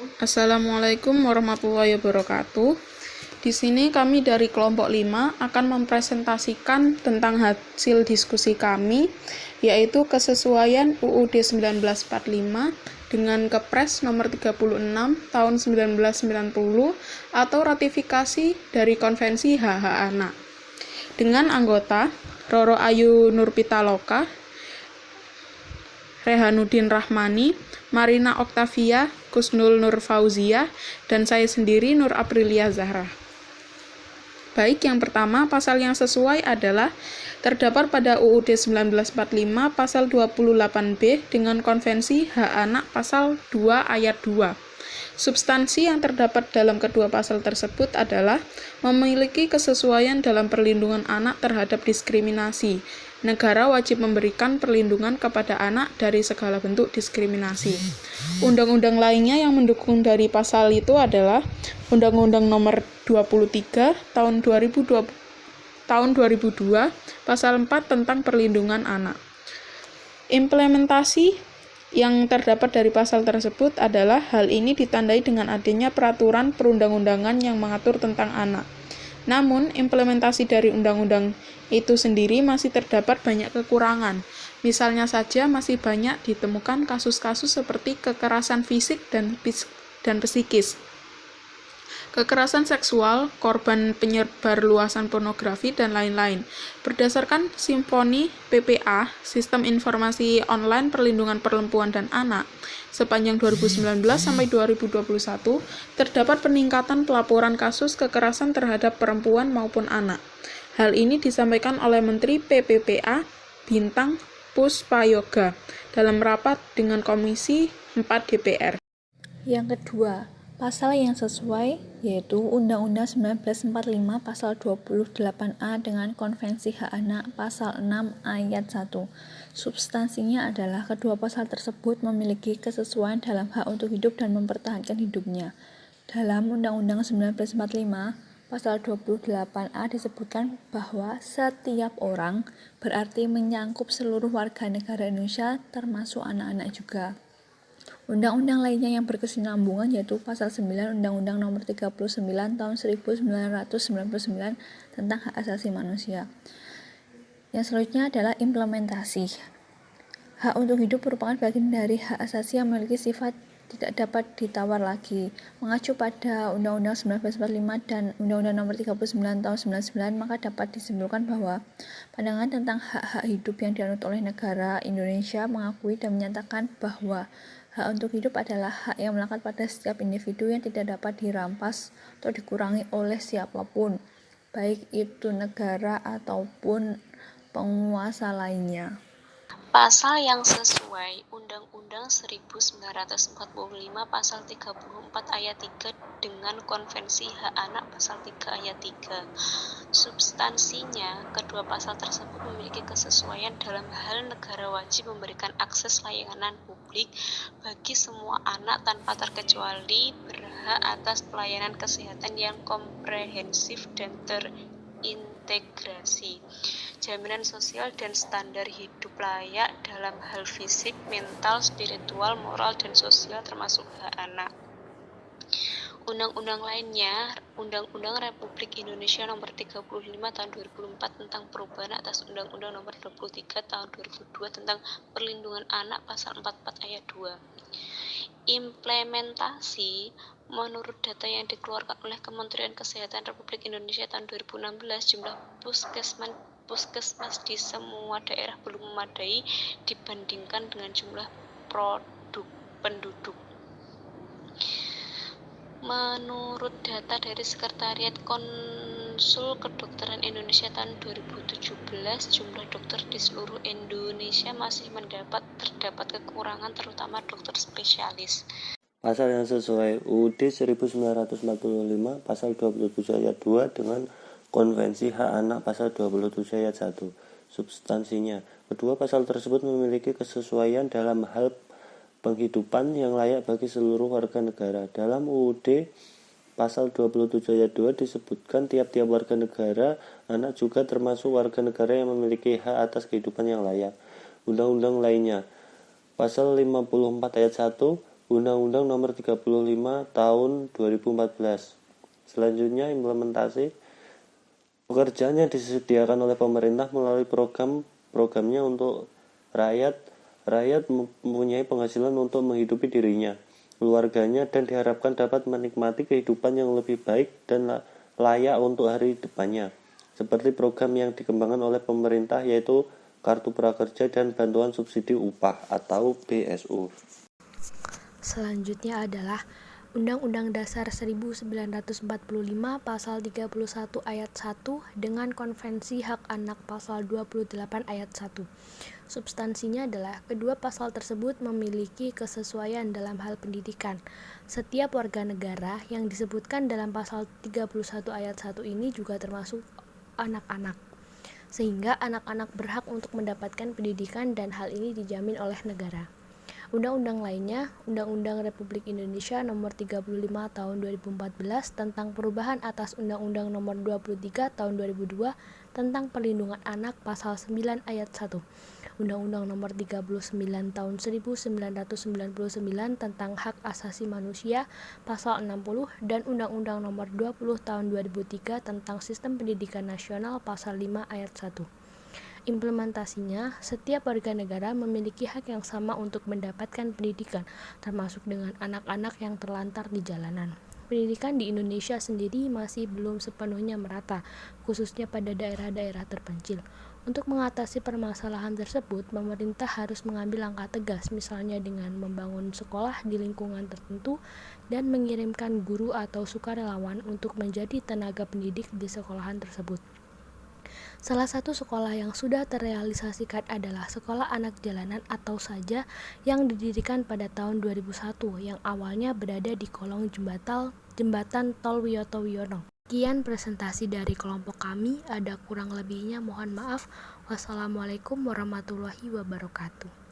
Assalamualaikum warahmatullahi wabarakatuh. Di sini kami dari kelompok 5 akan mempresentasikan tentang hasil diskusi kami, yaitu kesesuaian UUD 1945 dengan Kepres nomor 36 tahun 1990 atau ratifikasi dari Konvensi Hak-Hak Anak. Dengan anggota Roro Ayu Nurpitaloka, Rehanuddin Rahmani, Marina Oktavia, Kusnul Nur Fauzia, dan saya sendiri Nur Aprilia Zahra. Baik, yang pertama, pasal yang sesuai adalah terdapat pada UUD 1945 pasal 28B dengan Konvensi Hak Anak pasal 2 ayat 2. Substansi yang terdapat dalam kedua pasal tersebut adalah memiliki kesesuaian dalam perlindungan anak terhadap diskriminasi. Negara wajib memberikan perlindungan kepada anak dari segala bentuk diskriminasi. Undang-undang lainnya yang mendukung dari pasal itu adalah Undang-Undang Nomor 23 tahun 2002 pasal 4 tentang perlindungan anak. Implementasi yang terdapat dari pasal tersebut adalah hal ini ditandai dengan adanya peraturan perundang-undangan yang mengatur tentang anak. Namun, implementasi dari undang-undang itu sendiri masih terdapat banyak kekurangan. Misalnya saja masih banyak ditemukan kasus-kasus seperti kekerasan fisik dan psikis, kekerasan seksual, korban penyebarluasan pornografi, dan lain-lain. Berdasarkan Simfoni PPA, Sistem Informasi Online Perlindungan Perempuan dan Anak, sepanjang 2019 sampai 2021, terdapat peningkatan pelaporan kasus kekerasan terhadap perempuan maupun anak. Hal ini disampaikan oleh Menteri PPPA Bintang Puspayoga dalam rapat dengan Komisi 4 DPR. Yang kedua, pasal yang sesuai yaitu Undang-Undang 1945 pasal 28A dengan Konvensi Hak Anak pasal 6 ayat 1. Substansinya adalah kedua pasal tersebut memiliki kesesuaian dalam hak untuk hidup dan mempertahankan hidupnya. Dalam Undang-Undang 1945 pasal 28A disebutkan bahwa setiap orang berarti menyangkup seluruh warga negara Indonesia termasuk anak-anak juga. Undang-undang lainnya yang berkesinambungan yaitu pasal 9 Undang-Undang Nomor 39 tahun 1999 tentang hak asasi manusia. Yang selanjutnya adalah implementasi. Hak untuk hidup merupakan bagian dari hak asasi yang memiliki sifat tidak dapat ditawar lagi. Mengacu pada Undang-Undang 1945 dan Undang-Undang Nomor 39 tahun 1999, maka dapat disimpulkan bahwa pandangan tentang hak-hak hidup yang dianut oleh negara Indonesia mengakui dan menyatakan bahwa hak untuk hidup adalah hak yang melekat pada setiap individu yang tidak dapat dirampas atau dikurangi oleh siapapun, baik itu negara ataupun penguasa lainnya. Pasal yang sesuai Undang-Undang 1945 pasal 34 ayat 3 dengan Konvensi Hak Anak pasal 3 ayat 3. Substansinya, kedua pasal tersebut memiliki kesesuaian dalam hal negara wajib memberikan akses layanan publik bagi semua anak tanpa terkecuali, berhak atas pelayanan kesehatan yang komprehensif dan terintegrasi, jaminan sosial dan standar hidup layak dalam hal fisik, mental, spiritual, moral, dan sosial termasuk hak anak. Undang-undang lainnya, Undang-Undang Republik Indonesia Nomor 35 Tahun 2004 tentang perubahan atas Undang-Undang Nomor 23 Tahun 2002 tentang perlindungan anak pasal 44 ayat 2. Implementasi, menurut data yang dikeluarkan oleh Kementerian Kesehatan Republik Indonesia tahun 2016, jumlah puskesmas di semua daerah belum memadai dibandingkan dengan jumlah penduduk. Menurut data dari Sekretariat Konsul Kedokteran Indonesia tahun 2017, jumlah dokter di seluruh Indonesia masih terdapat kekurangan, terutama dokter spesialis. Pasal yang sesuai UUD 1945 pasal 27 ayat 2 dengan Konvensi Hak Anak pasal 27 ayat 1. Substansinya, kedua pasal tersebut memiliki kesesuaian dalam hal penghidupan yang layak bagi seluruh warga negara. Dalam UUD pasal 27 ayat 2 disebutkan tiap-tiap warga negara, anak juga termasuk warga negara yang memiliki hak atas kehidupan yang layak. Undang-undang lainnya, pasal 54 ayat 1 Undang-Undang Nomor 35 Tahun 2014. Selanjutnya, implementasi pekerjaan yang disediakan oleh pemerintah melalui programnya untuk rakyat mempunyai penghasilan untuk menghidupi dirinya, keluarganya, dan diharapkan dapat menikmati kehidupan yang lebih baik dan layak untuk hari depannya. Seperti program yang dikembangkan oleh pemerintah yaitu Kartu Prakerja dan Bantuan Subsidi Upah atau BSU. Selanjutnya adalah Undang-Undang Dasar 1945 Pasal 31 Ayat 1 dengan Konvensi Hak Anak Pasal 28 Ayat 1. Substansinya adalah kedua pasal tersebut memiliki kesesuaian dalam hal pendidikan. Setiap warga negara yang disebutkan dalam pasal 31 ayat 1 ini juga termasuk anak-anak. Sehingga anak-anak berhak untuk mendapatkan pendidikan dan hal ini dijamin oleh negara. Undang-undang lainnya, Undang-Undang Republik Indonesia Nomor 35 Tahun 2014 tentang perubahan atas Undang-Undang Nomor 23 Tahun 2002 tentang Perlindungan Anak Pasal 9 Ayat 1, Undang-Undang Nomor 39 Tahun 1999 tentang Hak Asasi Manusia Pasal 60 dan Undang-Undang Nomor 20 Tahun 2003 tentang Sistem Pendidikan Nasional Pasal 5 Ayat 1. Implementasinya, setiap warga negara memiliki hak yang sama untuk mendapatkan pendidikan, termasuk dengan anak-anak yang terlantar di jalanan. Pendidikan di Indonesia sendiri masih belum sepenuhnya merata, khususnya pada daerah-daerah terpencil. Untuk mengatasi permasalahan tersebut, pemerintah harus mengambil langkah tegas, misalnya dengan membangun sekolah di lingkungan tertentu dan mengirimkan guru atau sukarelawan untuk menjadi tenaga pendidik di sekolahan tersebut. Salah satu sekolah yang sudah terrealisasikan adalah Sekolah Anak Jalanan atau saja yang didirikan pada tahun 2001 yang awalnya berada di kolong jembatan Tol Wiyoto Wiono. Sekian presentasi dari kelompok kami, ada kurang lebihnya mohon maaf. Wassalamualaikum warahmatullahi wabarakatuh.